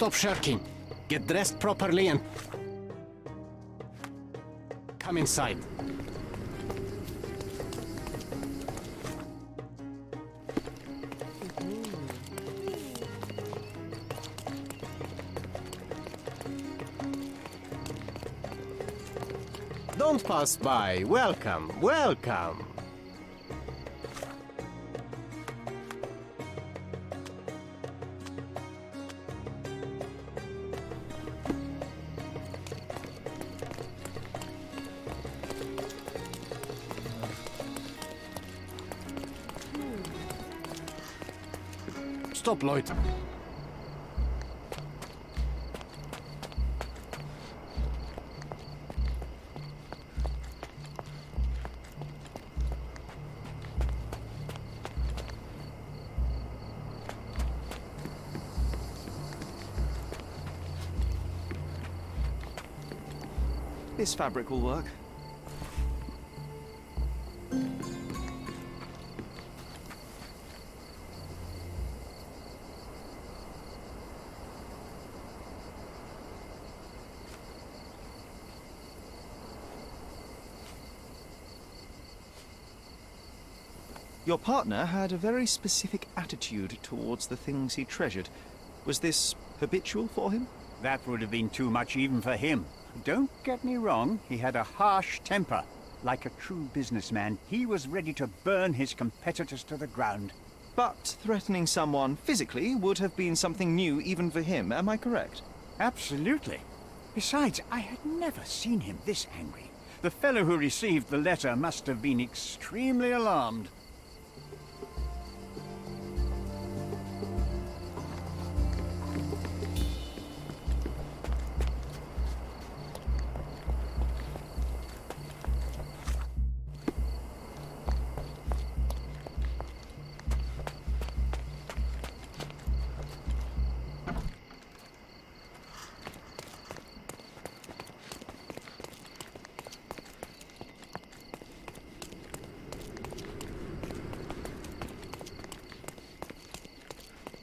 Stop shirking. Get dressed properly and... come inside. Don't pass by. Welcome, welcome. Stop, Lloyd. This fabric will work. Your partner had a very specific attitude towards the things he treasured. Was this habitual for him? That would have been too much even for him. Don't get me wrong, he had a harsh temper. Like a true businessman, he was ready to burn his competitors to the ground. But threatening someone physically would have been something new even for him, am I correct? Absolutely. Besides, I had never seen him this angry. The fellow who received the letter must have been extremely alarmed.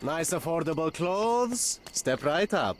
Nice affordable clothes. Step right up.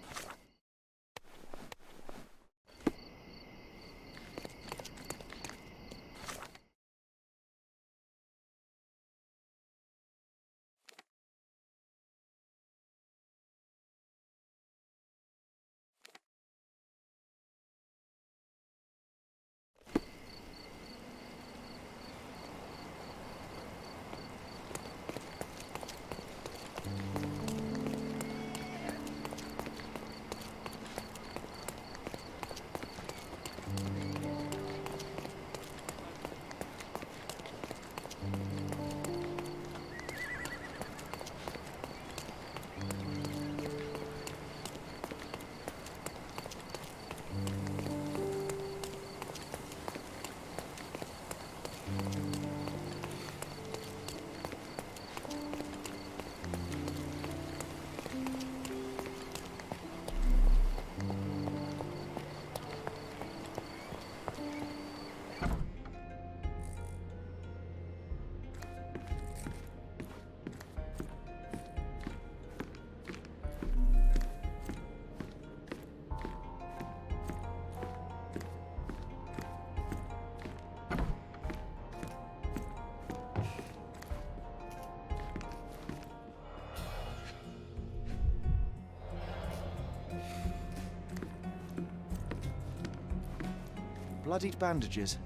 Bloodied bandages.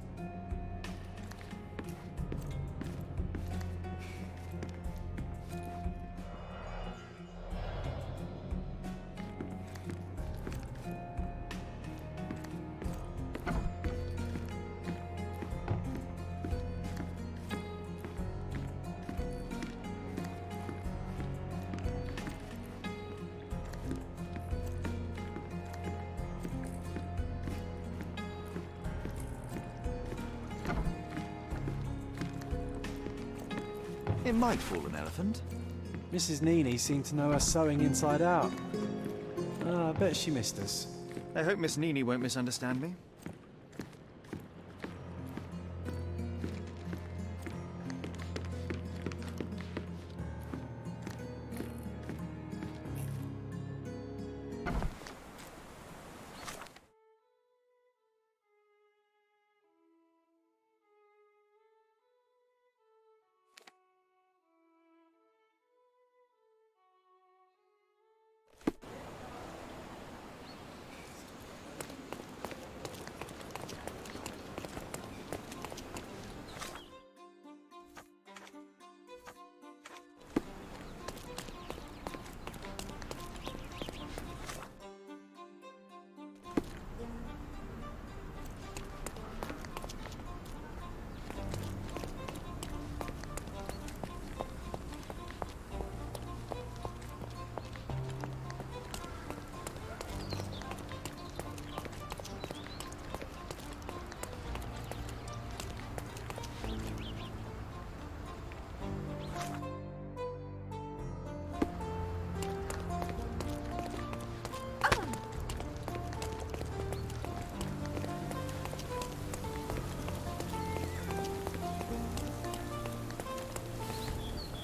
It might fool an elephant. Mrs. Nini seemed to know her sewing inside out. I bet she missed us. I hope Miss Nini won't misunderstand me.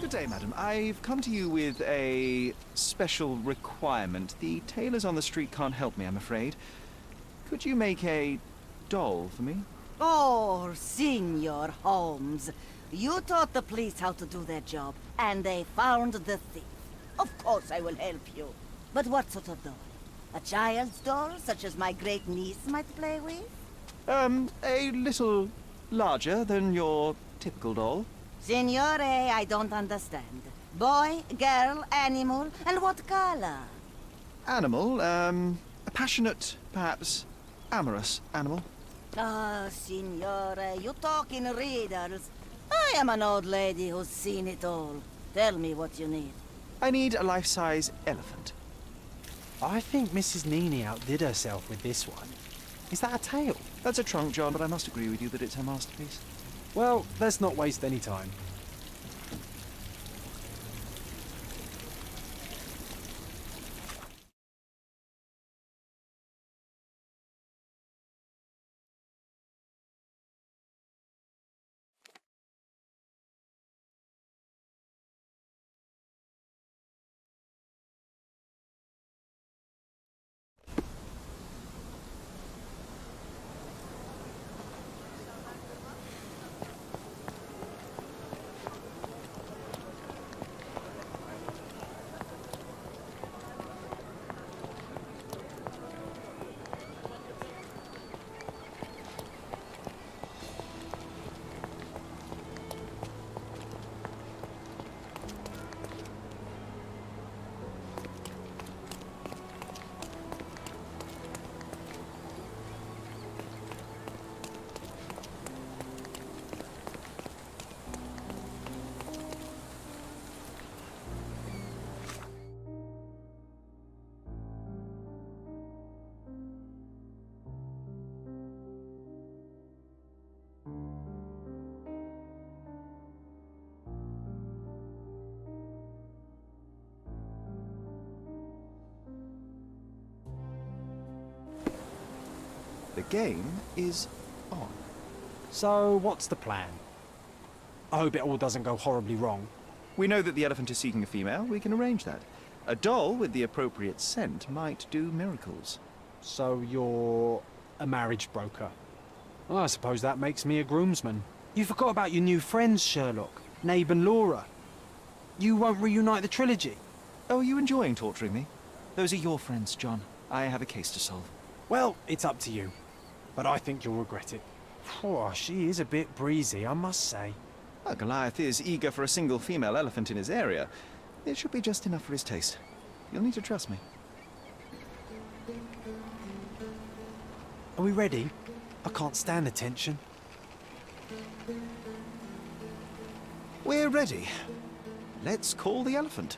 Good day, madam. I've come to you with a special requirement. The tailors on the street can't help me, I'm afraid. Could you make a doll for me? Oh, Senor Holmes. You taught the police how to do their job, and they found the thief. Of course I will help you. But what sort of doll? A child's doll, such as my great niece might play with? A little larger than your typical doll. Signore, I don't understand. Boy, girl, animal, and what color? Animal, a passionate, perhaps amorous animal. Ah, Signore, you talk in riddles. I am an old lady who's seen it all. Tell me what you need. I need a life-size elephant. I think Mrs. Nini outdid herself with this one. Is that a tail? That's a trunk, John, but I must agree with you that it's her masterpiece. Well, let's not waste any time. The game is on. So, what's the plan? I hope it all doesn't go horribly wrong. We know that the elephant is seeking a female. We can arrange that. A doll with the appropriate scent might do miracles. So, you're a marriage broker. Well, I suppose that makes me a groomsman. You forgot about your new friends, Sherlock, Nabe and Laura. You won't reunite the trilogy. Oh, are you enjoying torturing me? Those are your friends, John. I have a case to solve. Well, it's up to you. But I think you'll regret it. Oh, she is a bit breezy, I must say. Well, Goliath is eager for a single female elephant in his area. It should be just enough for his taste. You'll need to trust me. Are we ready? I can't stand the tension. We're ready. Let's call the elephant.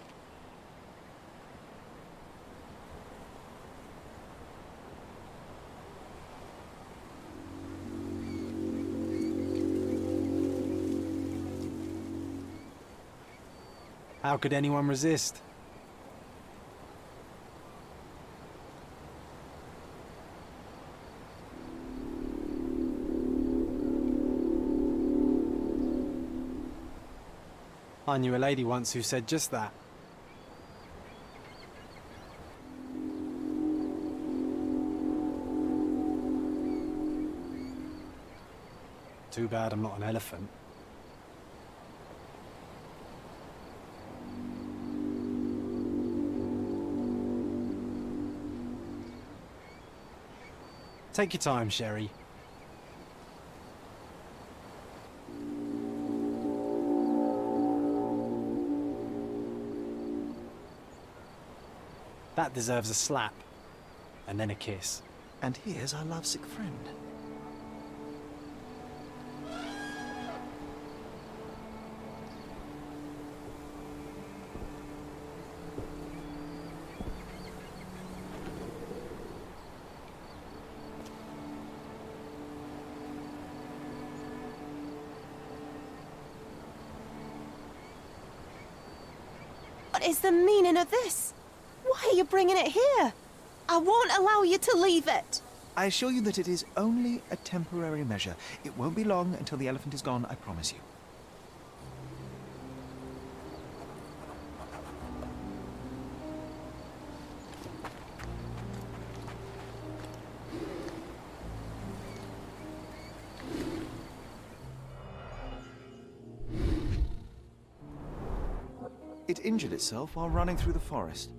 How could anyone resist? I knew a lady once who said just that. Too bad I'm not an elephant. Take your time, Sherry. That deserves a slap. And then a kiss. And here's our lovesick friend. What is the meaning of this? Why are you bringing it here? I won't allow you to leave it. I assure you that it is only a temporary measure. It won't be long until the elephant is gone, I promise you. It injured itself while running through the forest.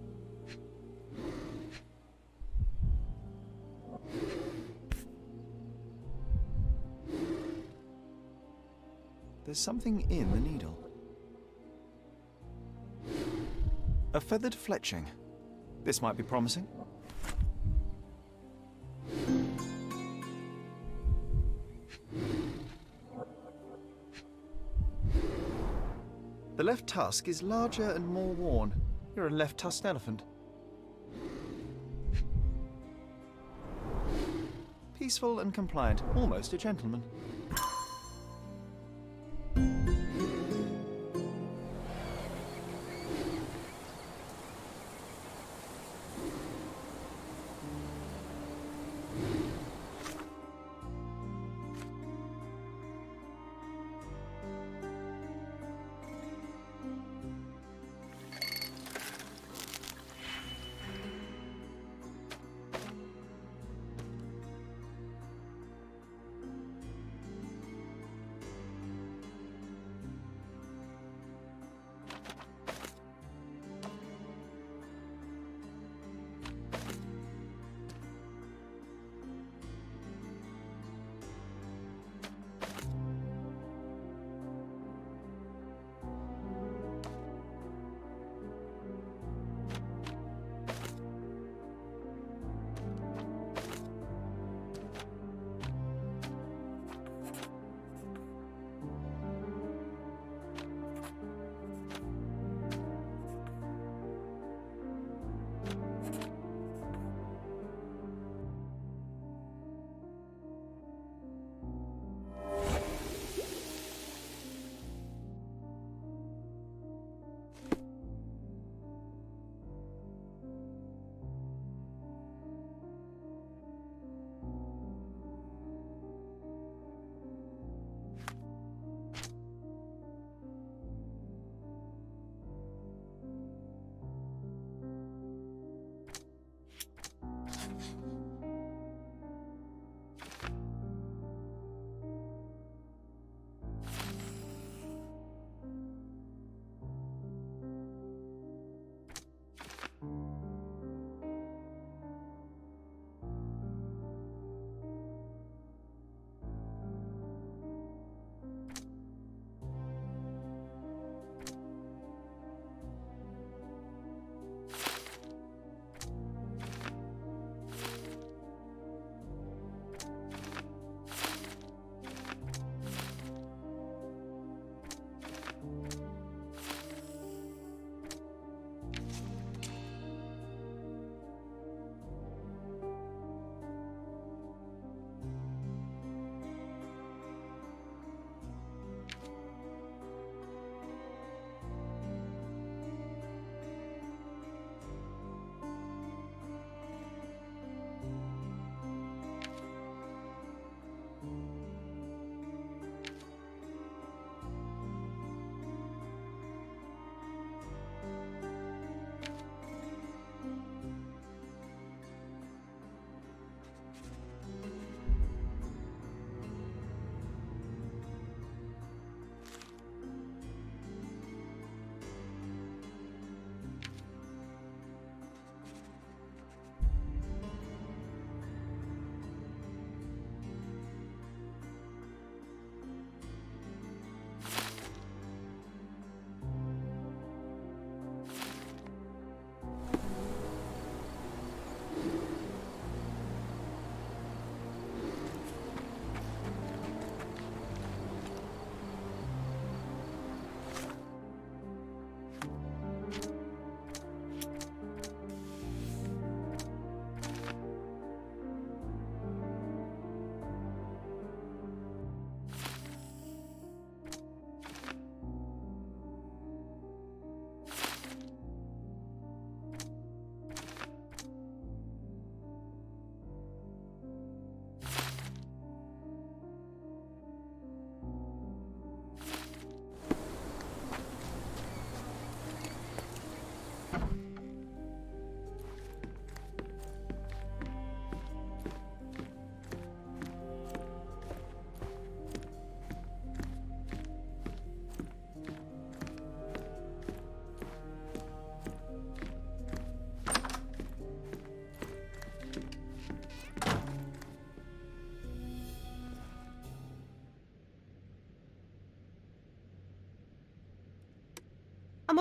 There's something in the needle. A feathered fletching. This might be promising. The left tusk is larger and more worn. You're a left-tusked elephant. Peaceful and compliant, almost a gentleman.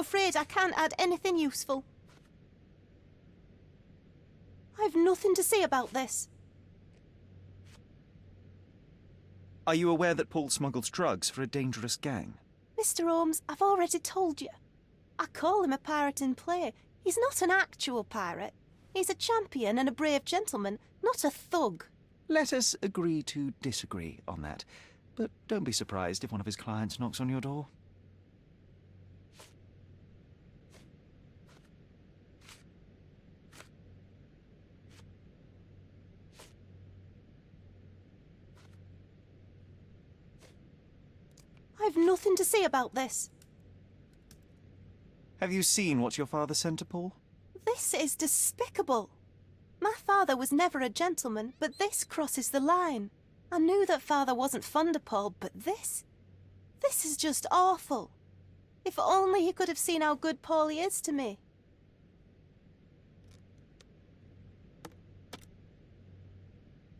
afraid I can't add anything useful. I've nothing to say about this. Are you aware that Paul smuggles drugs for a dangerous gang? Mr. Holmes, I've already told you. I call him a pirate in play. He's not an actual pirate. He's a champion and a brave gentleman, not a thug. Let us agree to disagree on that. But don't be surprised if one of his clients knocks on your door. I've nothing to say about this. Have you seen what your father sent to Paul? This is despicable. My father was never a gentleman, but this crosses the line. I knew that father wasn't fond of Paul, but this is just awful. If only he could have seen how good Paulie is to me.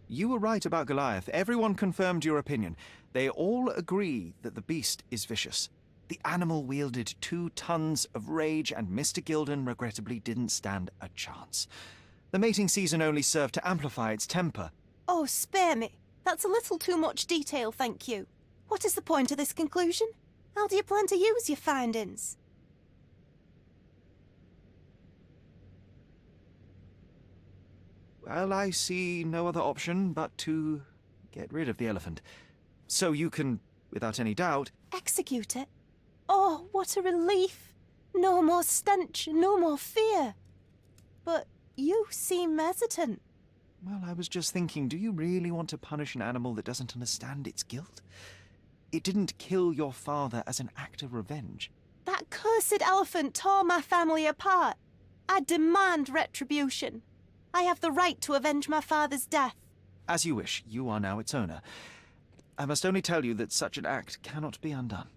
You were right about Goliath. Everyone confirmed your opinion. They all agree that the beast is vicious. The animal wielded 2 tons of rage, and Mr. Gilded regrettably didn't stand a chance. The mating season only served to amplify its temper. Oh, spare me. That's a little too much detail, thank you. What is the point of this conclusion? How do you plan to use your findings? Well, I see no other option but to get rid of the elephant. So you can, without any doubt... Execute it? Oh, what a relief. No more stench, no more fear. But you seem hesitant. Well, I was just thinking, do you really want to punish an animal that doesn't understand its guilt? It didn't kill your father as an act of revenge. That cursed elephant tore my family apart. I demand retribution. I have the right to avenge my father's death. As you wish. You are now its owner. I must only tell you that such an act cannot be undone.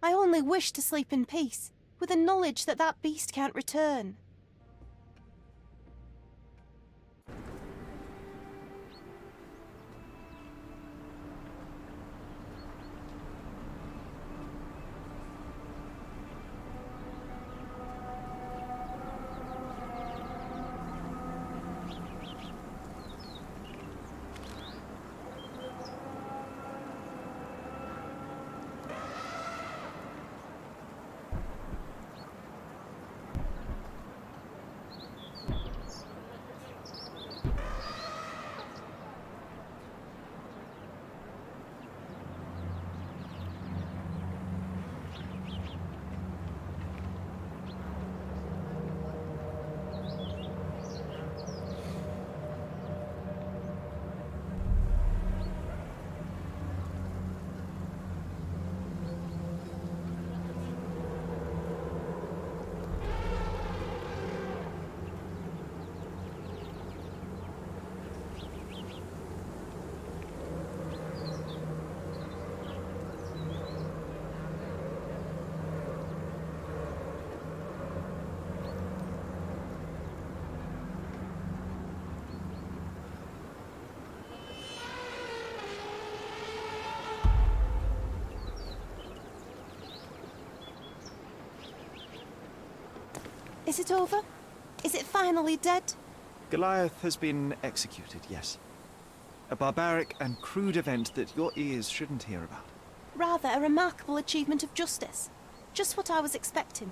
I only wish to sleep in peace, with the knowledge that that beast can't return. Is it over? Is it finally dead? Goliath has been executed, yes. A barbaric and crude event that your ears shouldn't hear about. Rather a remarkable achievement of justice. Just what I was expecting.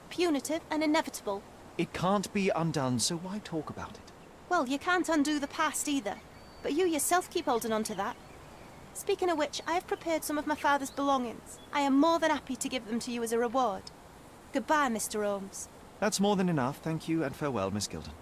Punitive and inevitable. It can't be undone, so why talk about it? Well, you can't undo the past either. But you yourself keep holding on to that. Speaking of which, I have prepared some of my father's belongings. I am more than happy to give them to you as a reward. Goodbye, Mr. Holmes. That's more than enough. Thank you and farewell, Miss Gilded.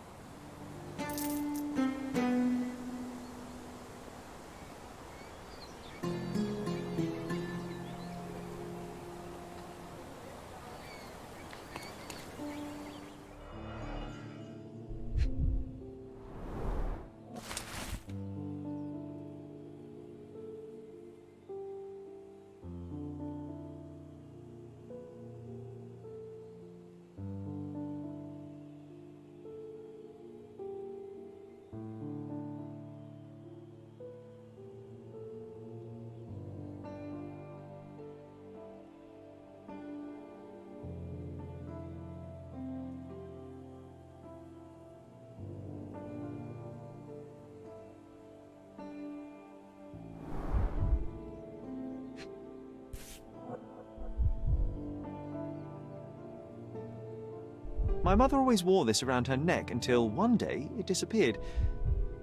My mother always wore this around her neck until one day it disappeared.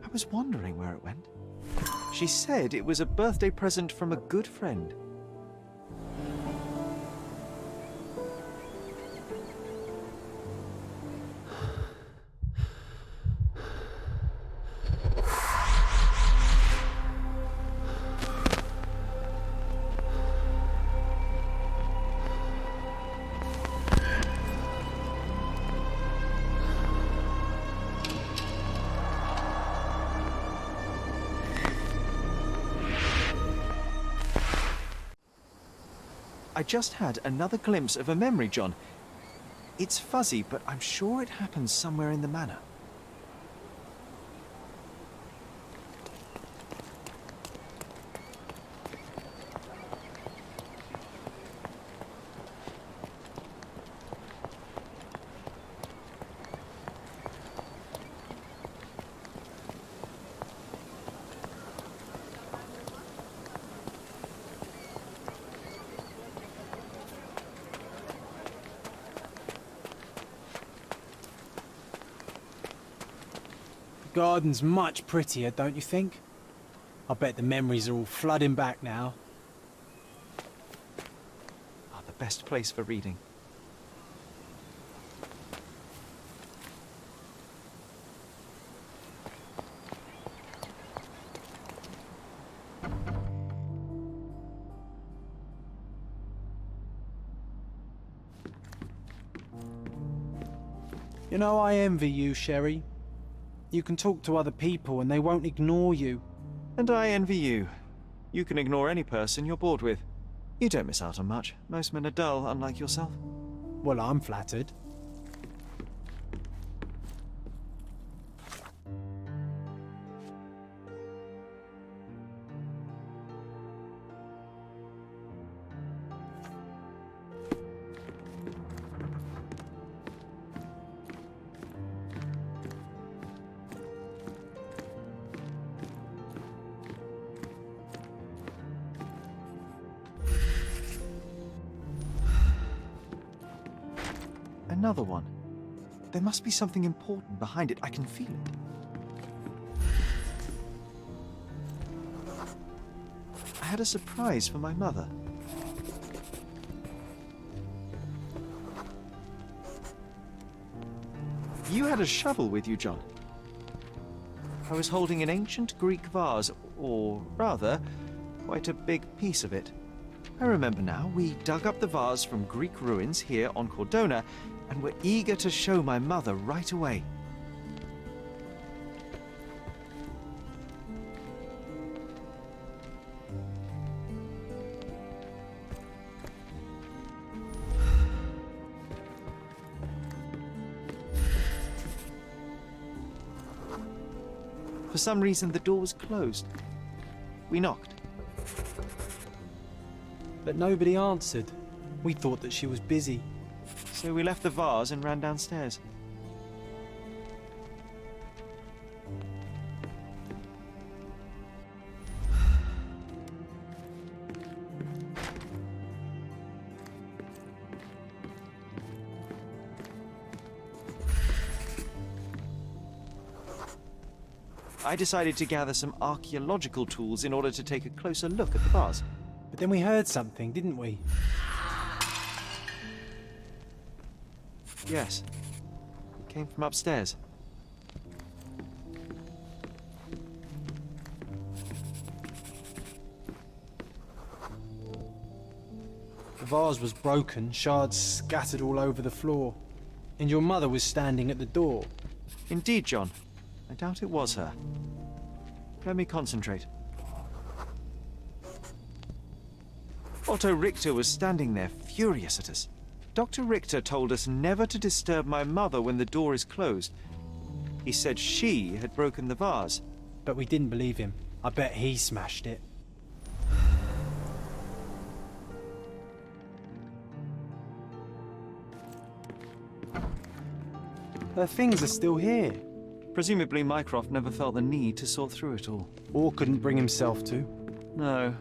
I was wondering where it went. She said it was a birthday present from a good friend. I just had another glimpse of a memory, John. It's fuzzy, but I'm sure it happens somewhere in the manor. The garden's much prettier, don't you think? I bet the memories are all flooding back now. Ah, the best place for reading. You know, I envy you, Sherry. You can talk to other people and they won't ignore you. And I envy you. You can ignore any person you're bored with. You don't miss out on much. Most men are dull, unlike yourself. Well, I'm flattered. Another one. There must be something important behind it. I can feel it. I had a surprise for my mother. You had a shovel with you, John. I was holding an ancient Greek vase, or rather, quite a big piece of it. I remember now, we dug up the vase from Greek ruins here on Cordona and were eager to show my mother right away. For some reason, the door was closed. We knocked. But nobody answered. We thought that she was busy. So we left the vase and ran downstairs. I decided to gather some archaeological tools in order to take a closer look at the vase. But then we heard something, didn't we? Yes. It came from upstairs. The vase was broken, shards scattered all over the floor. And your mother was standing at the door. Indeed, John. I doubt it was her. Let me concentrate. Otto Richter was standing there, furious at us. Dr. Richter told us never to disturb my mother when the door is closed. He said she had broken the vase. But we didn't believe him. I bet he smashed it. Her things are still here. Presumably Mycroft never felt the need to sort through it all. Or couldn't bring himself to. No.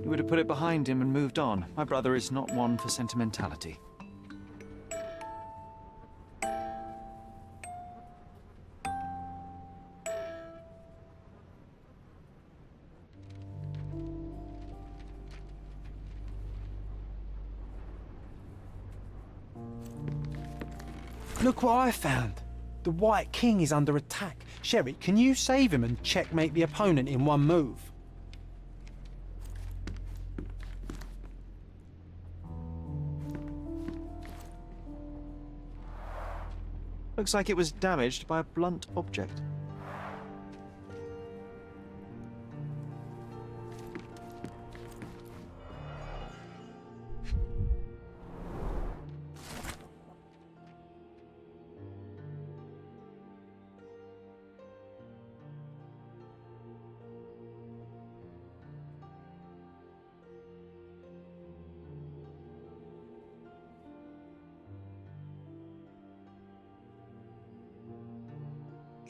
He would have put it behind him and moved on. My brother is not one for sentimentality. Look what I found. The White King is under attack. Sherry, can you save him and checkmate the opponent in one move? Looks like it was damaged by a blunt object.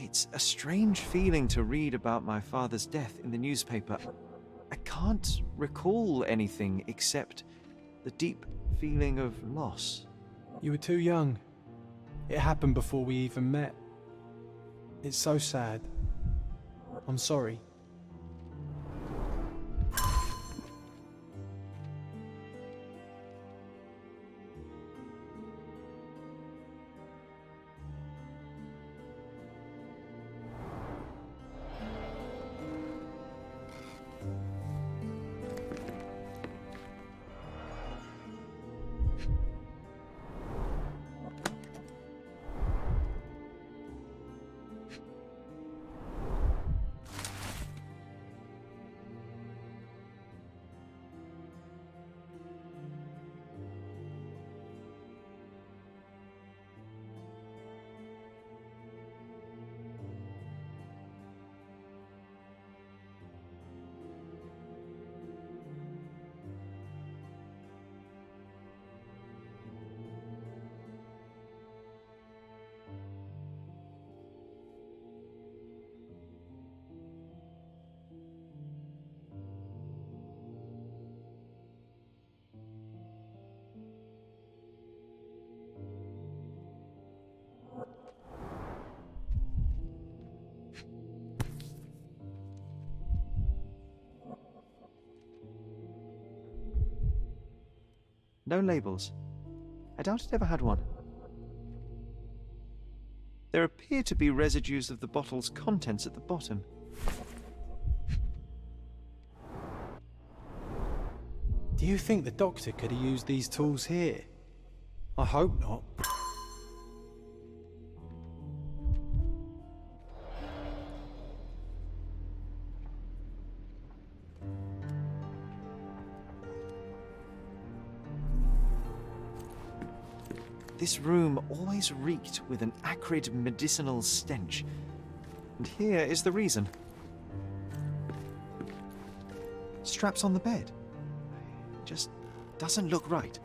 It's a strange feeling to read about my father's death in the newspaper. I can't recall anything except the deep feeling of loss. You were too young. It happened before we even met. It's so sad. I'm sorry. No labels. I doubt it ever had one. There appear to be residues of the bottle's contents at the bottom. Do you think the doctor could have used these tools here? I hope not. This room always reeked with an acrid medicinal stench. And here is the reason. Straps on the bed. Just doesn't look right.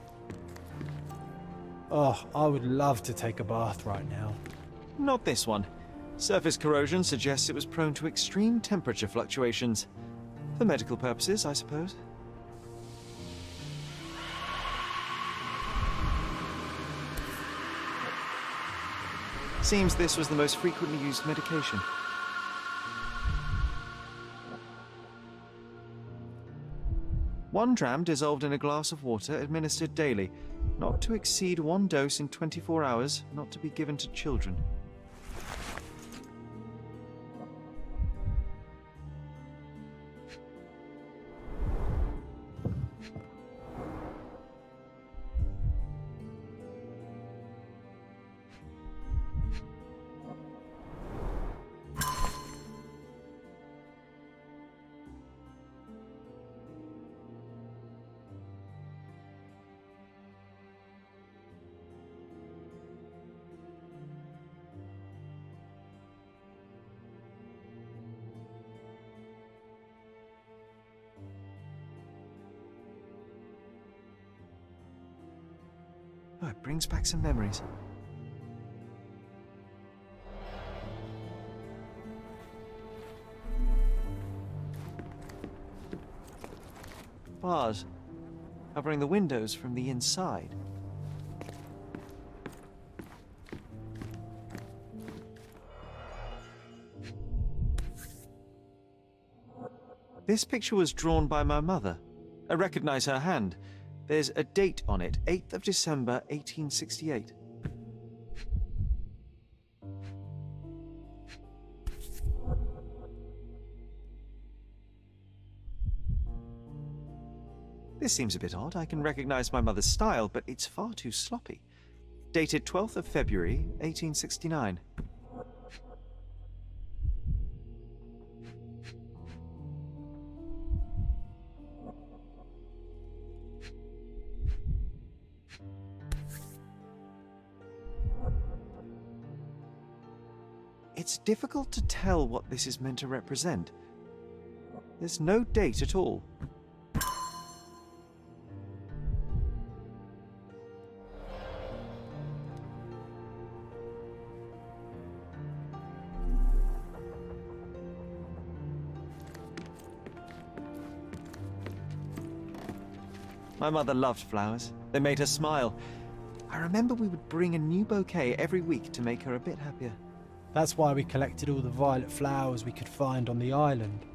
Oh, I would love to take a bath right now. Not this one. Surface corrosion suggests it was prone to extreme temperature fluctuations. For medical purposes, I suppose. Seems this was the most frequently used medication. One dram dissolved in a glass of water administered daily, not to exceed 1 dose in 24 hours, not to be given to children. Oh, it brings back some memories. Bars covering the windows from the inside. This picture was drawn by my mother. I recognize her hand. There's a date on it, 8th of December, 1868. This seems a bit odd. I can recognize my mother's style, but it's far too sloppy. Dated 12th of February, 1869. It's difficult to tell what this is meant to represent. There's no date at all. My mother loved flowers. They made her smile. I remember we would bring a new bouquet every week to make her a bit happier. That's why we collected all the violet flowers we could find on the island.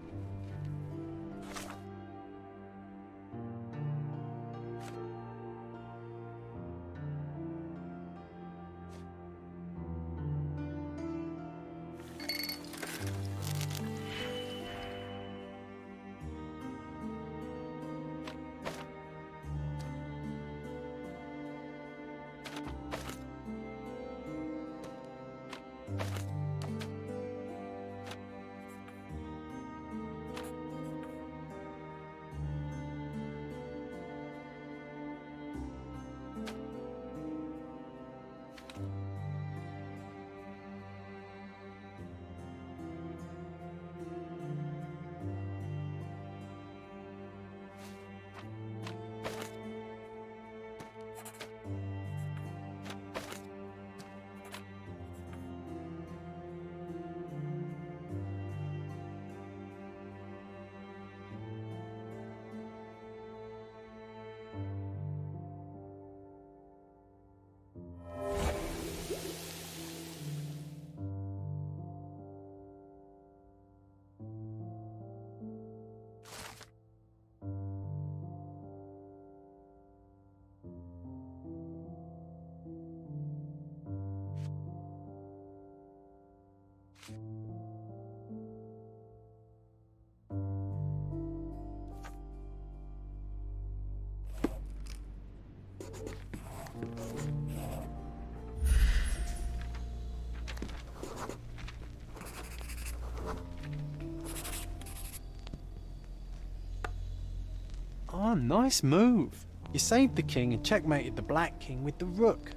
Oh, nice move. You saved the king and checkmated the black king with the rook.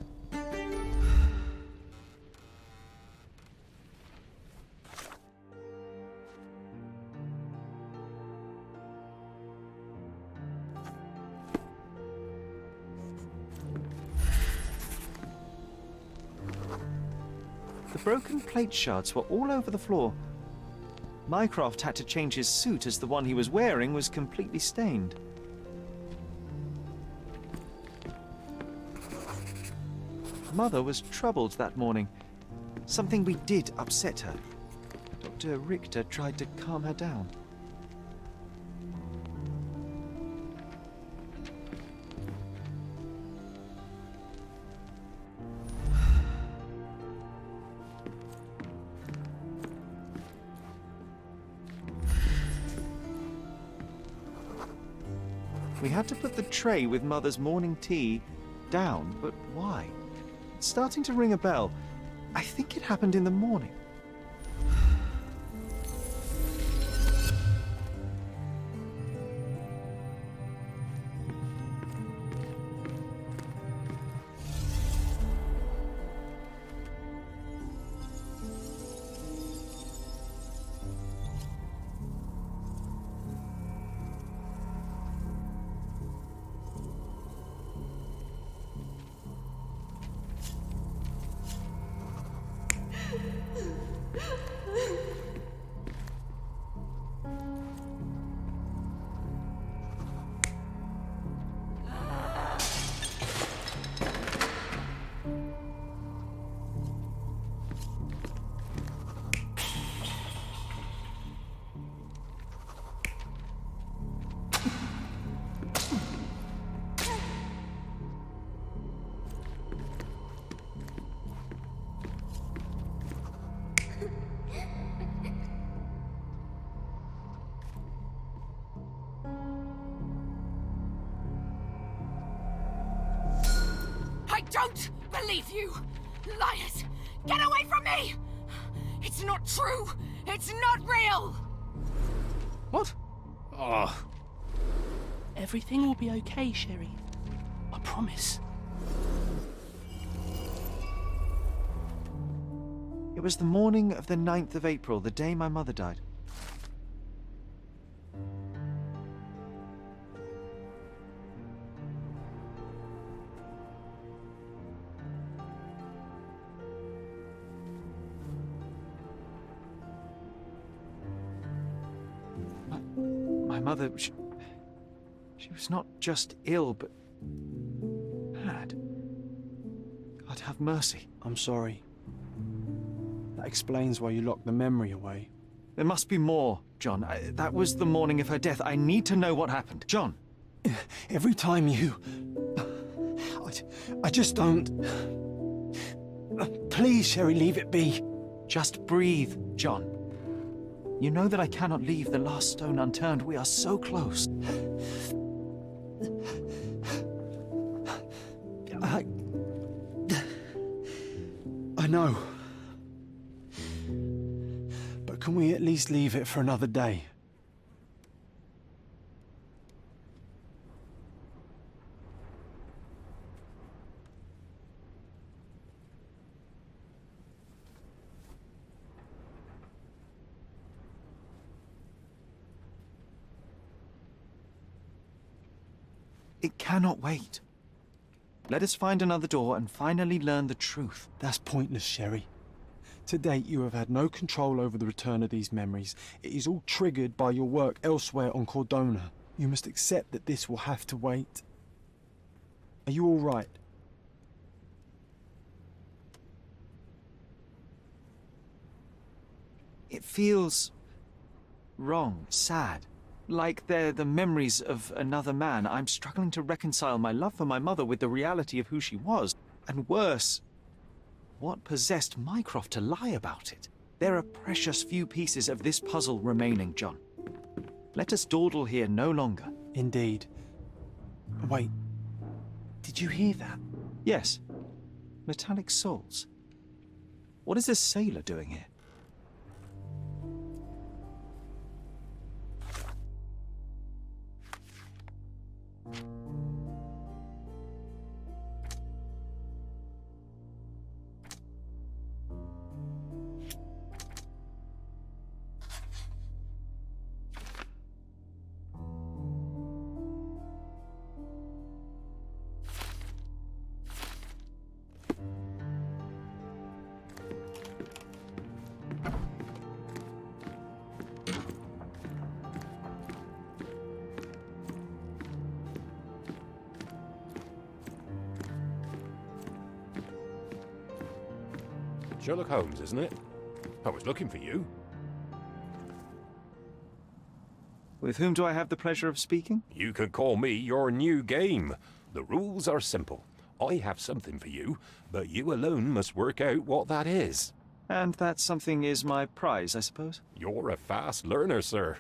The broken plate shards were all over the floor. Mycroft had to change his suit as the one he was wearing was completely stained. Mother was troubled that morning. Something we did upset her. Dr. Richter tried to calm her down. We had to put the tray with Mother's morning tea down, but why? It's starting to ring a bell. I think it happened in the morning. don't believe you! Liars! Get away from me! It's not true! It's not real! What? Oh, Everything will be okay, Sherry. I promise. It was the morning of the 9th of April, the day my mother died. My mother, she was not just ill, but mad. God have mercy. I'm sorry. That explains why you locked the memory away. There must be more, John. That was the morning of her death. I need to know what happened. John! Every time you... I just don't... Please, Sherry, leave it be. Just breathe, John. You know that I cannot leave the last stone unturned. We are so close. I know. But can we at least leave it for another day? It cannot wait. Let us find another door and finally learn the truth. That's pointless, Sherry. To date, you have had no control over the return of these memories. It is all triggered by your work elsewhere on Cordona. You must accept that this will have to wait. Are you all right? It feels wrong, sad. Like they're the memories of another man. I'm struggling to reconcile my love for my mother with the reality of who she was. And worse, what possessed Mycroft to lie about it? There are precious few pieces of this puzzle remaining, John. Let us dawdle here no longer. Indeed. Wait. Did you hear that? Yes. Metallic soles. What is this sailor doing here? Sherlock Holmes, isn't it? I was looking for you. With whom do I have the pleasure of speaking? You can call me your new game. The rules are simple. I have something for you, but you alone must work out what that is. And that something is my prize, I suppose? You're a fast learner, sir.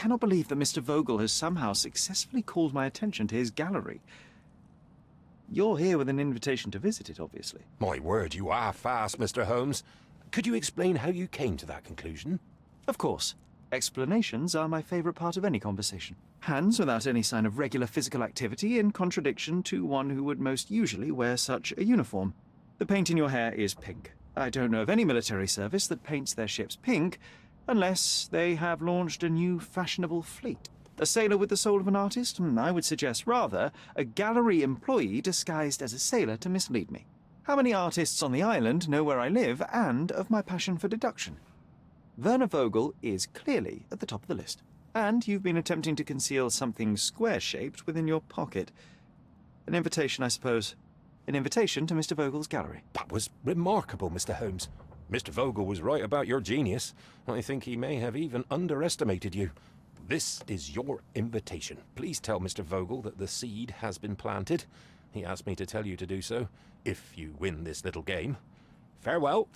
cannot believe that Mr. Vogel has somehow successfully called my attention to his gallery. You're here with an invitation to visit it, obviously. My word, you are fast, Mr. Holmes. Could you explain how you came to that conclusion? Of course. Explanations are my favourite part of any conversation. Hands without any sign of regular physical activity, in contradiction to one who would most usually wear such a uniform. The paint in your hair is pink. I don't know of any military service that paints their ships pink, unless they have launched a new fashionable fleet. A sailor with the soul of an artist? I would suggest rather a gallery employee disguised as a sailor to mislead me. How many artists on the island know where I live and of my passion for deduction? Werner Vogel is clearly at the top of the list. And you've been attempting to conceal something square-shaped within your pocket. An invitation, I suppose. An invitation to Mr. Vogel's gallery. That was remarkable, Mr. Holmes. Mr. Vogel was right about your genius. I think he may have even underestimated you. This is your invitation. Please tell Mr. Vogel that the seed has been planted. He asked me to tell you to do so, if you win this little game. Farewell.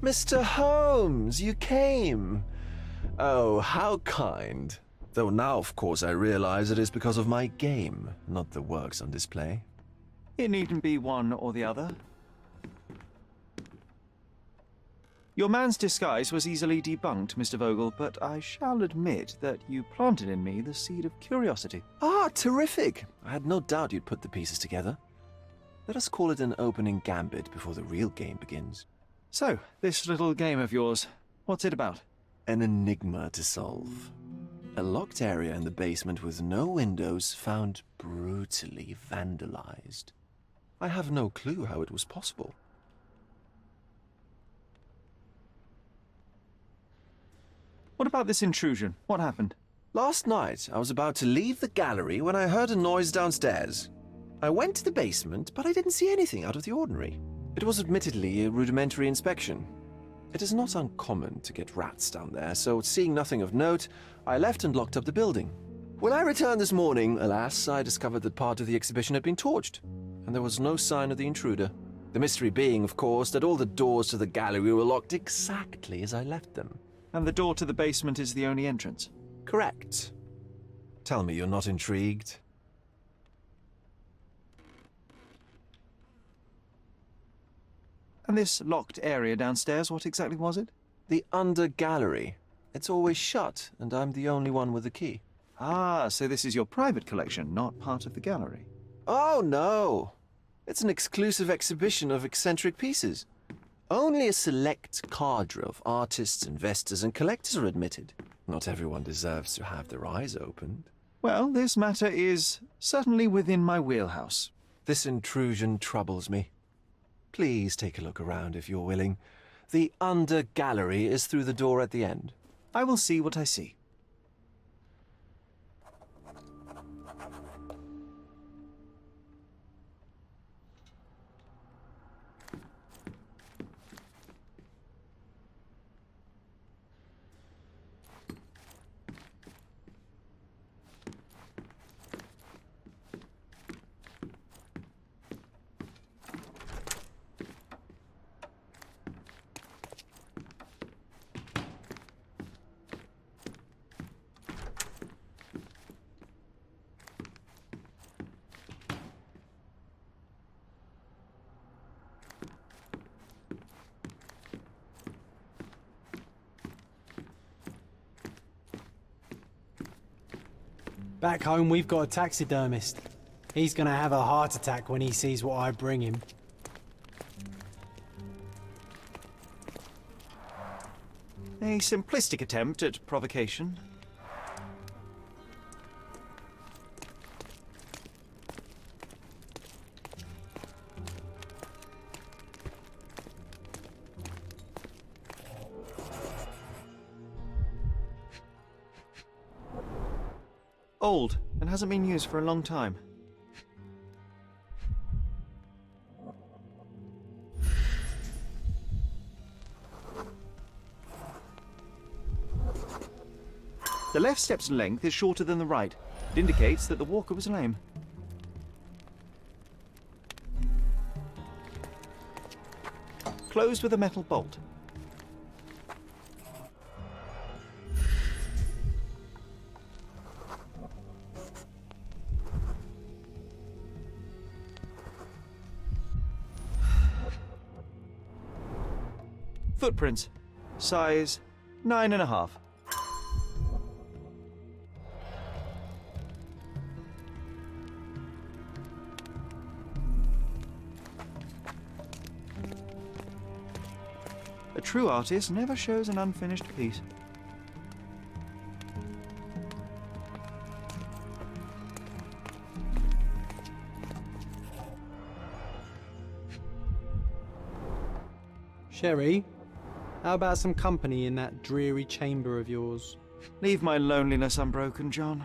Mr. Holmes, you came. Oh, how kind. Though now, of course, I realize it is because of my game, not the works on display. It needn't be one or the other. Your man's disguise was easily debunked, Mr. Vogel, but I shall admit that you planted in me the seed of curiosity. Ah, terrific! I had no doubt you'd put the pieces together. Let us call it an opening gambit before the real game begins. So, this little game of yours, what's it about? An enigma to solve. A locked area in the basement with no windows found brutally vandalized. I have no clue how it was possible. What about this intrusion? What happened? Last night, I was about to leave the gallery when I heard a noise downstairs. I went to the basement, but I didn't see anything out of the ordinary. It was admittedly a rudimentary inspection. It is not uncommon to get rats down there, so seeing nothing of note, I left and locked up the building. When I returned this morning, alas, I discovered that part of the exhibition had been torched, and there was no sign of the intruder. The mystery being, of course, that all the doors to the gallery were locked exactly as I left them. And the door to the basement is the only entrance? Correct. Tell me you're not intrigued. And this locked area downstairs, what exactly was it? The under gallery. It's always shut, and I'm the only one with the key. Ah, so this is your private collection, not part of the gallery. Oh, no. It's an exclusive exhibition of eccentric pieces. Only a select cadre of artists, investors, and collectors are admitted. Not everyone deserves to have their eyes opened. Well, this matter is certainly within my wheelhouse. This intrusion troubles me. Please take a look around if you're willing. The under gallery is through the door at the end. I will see what I see. Back home, we've got a taxidermist. He's gonna have a heart attack when he sees what I bring him. A simplistic attempt at provocation. Old, and hasn't been used for a long time. The left step's length is shorter than the right. It indicates that the walker was lame. Closed with a metal bolt. Footprints. Size 9.5. A true artist never shows an unfinished piece. Sherry, how about some company in that dreary chamber of yours? Leave my loneliness unbroken, John.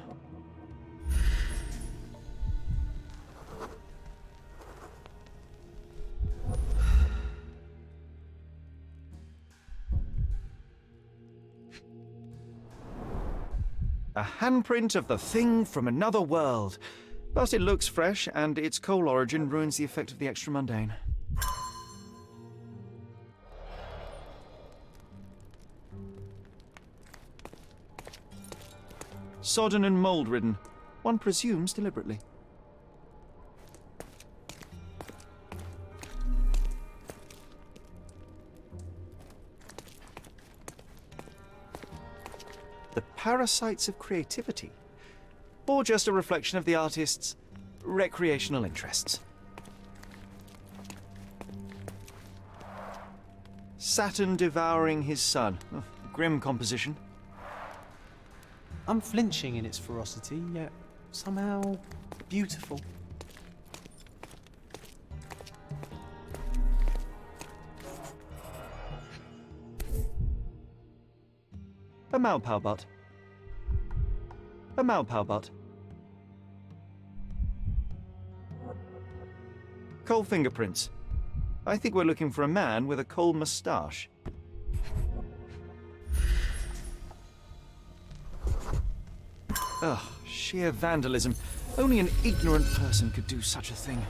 A handprint of the thing from another world. But it looks fresh, and its coal origin ruins the effect of the extra mundane. Sodden and mold-ridden. One presumes deliberately. The parasites of creativity, or just a reflection of the artist's recreational interests. Saturn devouring his sun. Oh, grim composition. Unflinching in its ferocity, yet somehow beautiful. A Malpowbot. A Malpowbot. Coal fingerprints. I think we're looking for a man with a coal moustache. Ugh, sheer vandalism. Only an ignorant person could do such a thing.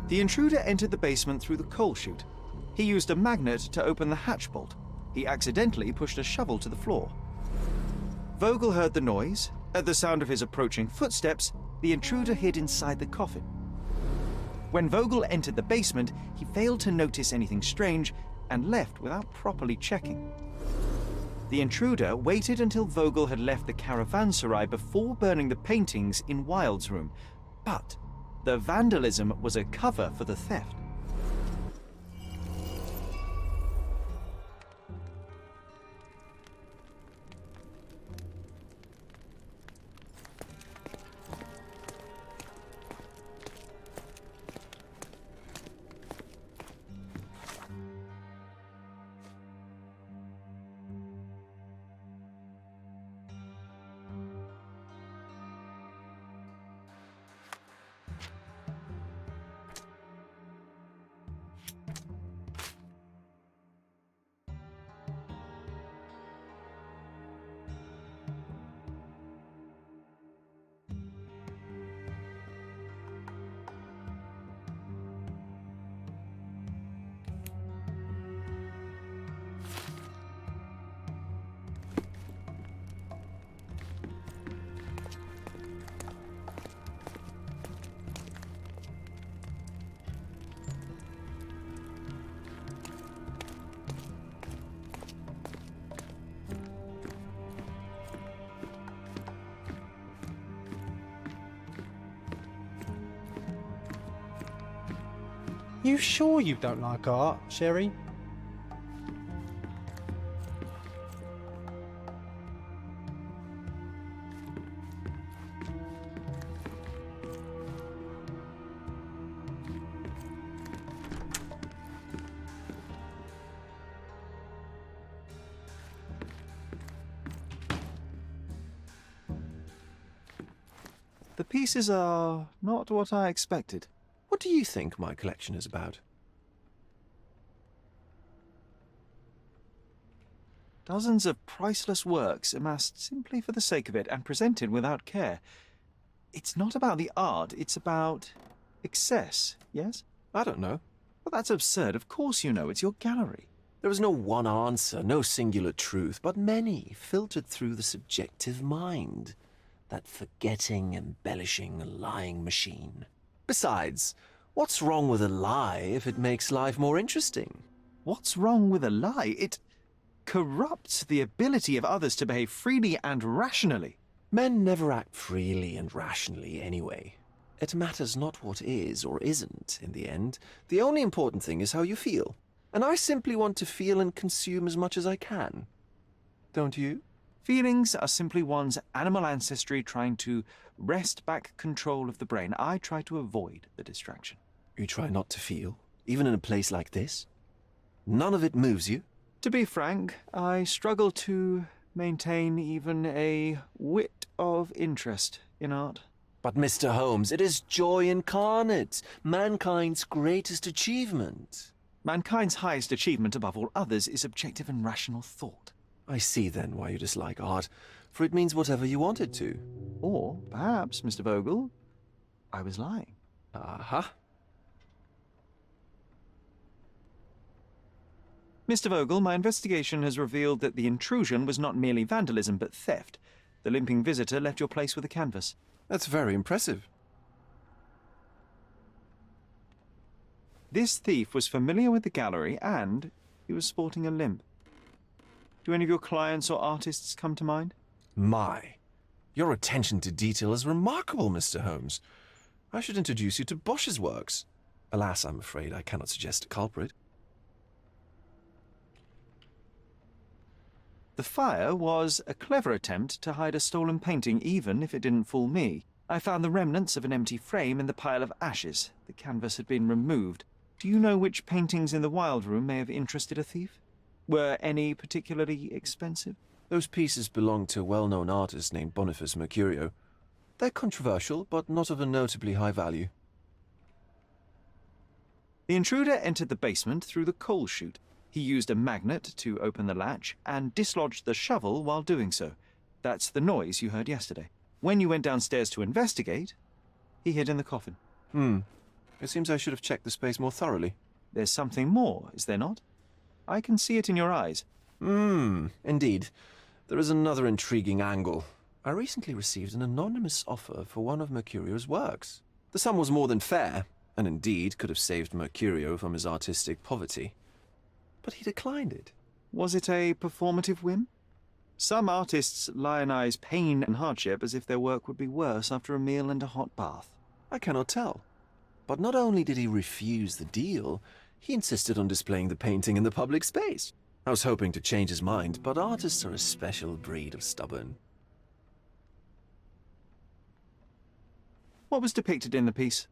The intruder entered the basement through the coal chute. He used a magnet to open the hatch bolt. He accidentally pushed a shovel to the floor. Vogel heard the noise. At the sound of his approaching footsteps, the intruder hid inside the coffin. When Vogel entered the basement, he failed to notice anything strange and left without properly checking. The intruder waited until Vogel had left the caravanserai before burning the paintings in Wilde's room, but the vandalism was a cover for the theft. You sure you don't like art, Sherry? The pieces are not what I expected. What do you think my collection is about? Dozens of priceless works amassed simply for the sake of it and presented without care. It's not about the art, it's about excess, yes? I don't know. Well, that's absurd. Of course you know. It's your gallery. There is no one answer, no singular truth, but many filtered through the subjective mind. That forgetting, embellishing, lying machine. Besides, what's wrong with a lie if it makes life more interesting? What's wrong with a lie? It corrupts the ability of others to behave freely and rationally. Men never act freely and rationally anyway. It matters not what is or isn't in the end. The only important thing is how you feel. And I simply want to feel and consume as much as I can. Don't you? Feelings are simply one's animal ancestry trying to wrest back control of the brain. I try to avoid the distraction. You try not to feel, even in a place like this? None of it moves you? To be frank, I struggle to maintain even a whit of interest in art. But Mr. Holmes, it is joy incarnate, mankind's greatest achievement. Mankind's highest achievement above all others is objective and rational thought. I see then why you dislike art, for it means whatever you want it to. Or perhaps, Mr. Vogel, I was lying. Aha. Mr. Vogel, my investigation has revealed that the intrusion was not merely vandalism but theft. The limping visitor left your place with a canvas. That's very impressive. This thief was familiar with the gallery and he was sporting a limp. Do any of your clients or artists come to mind? My, your attention to detail is remarkable, Mr. Holmes. I should introduce you to Bosch's works. Alas, I'm afraid I cannot suggest a culprit. The fire was a clever attempt to hide a stolen painting, even if it didn't fool me. I found the remnants of an empty frame in the pile of ashes. The canvas had been removed. Do you know which paintings in the Wild Room may have interested a thief? Were any particularly expensive? Those pieces belong to a well-known artist named Boniface Mercurio. They're controversial, but not of a notably high value. The intruder entered the basement through the coal chute. He used a magnet to open the latch and dislodged the shovel while doing so. That's the noise you heard yesterday. When you went downstairs to investigate, he hid in the coffin. It seems I should have checked the space more thoroughly. There's something more, is there not? I can see it in your eyes. Indeed. There is another intriguing angle. I recently received an anonymous offer for one of Mercurio's works. The sum was more than fair, and indeed could have saved Mercurio from his artistic poverty. But he declined it. Was it a performative whim? Some artists lionize pain and hardship as if their work would be worse after a meal and a hot bath. I cannot tell. But not only did he refuse the deal, he insisted on displaying the painting in the public space. I was hoping to change his mind, but artists are a special breed of stubborn. What was depicted in the piece?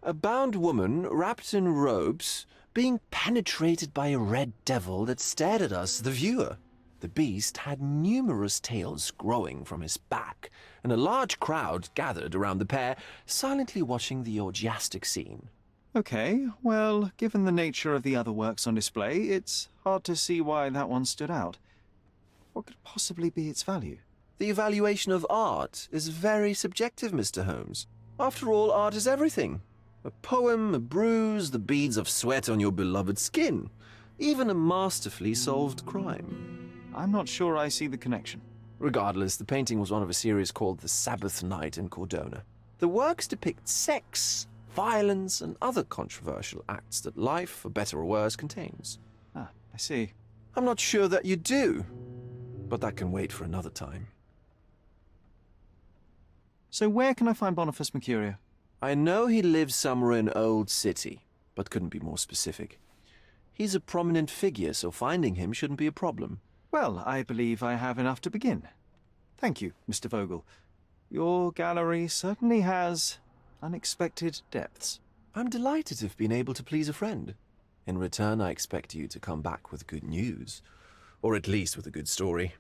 A bound woman, wrapped in robes, being penetrated by a red devil that stared at us, the viewer. The beast had numerous tails growing from his back, and a large crowd gathered around the pair, silently watching the orgiastic scene. Okay, well, given the nature of the other works on display, it's hard to see why that one stood out. What could possibly be its value? The evaluation of art is very subjective, Mr. Holmes. After all, art is everything. A poem, a bruise, the beads of sweat on your beloved skin. Even a masterfully solved crime. I'm not sure I see the connection. Regardless, the painting was one of a series called The Sabbath Night in Cordona. The works depict sex, violence, and other controversial acts that life, for better or worse, contains. Ah, I see. I'm not sure that you do, but that can wait for another time. So where can I find Boniface Mercurio? I know he lives somewhere in Old City, but couldn't be more specific. He's a prominent figure, so finding him shouldn't be a problem. Well, I believe I have enough to begin. Thank you, Mr. Vogel. Your gallery certainly has unexpected depths. I'm delighted to have been able to please a friend. In return, I expect you to come back with good news. Or at least with a good story.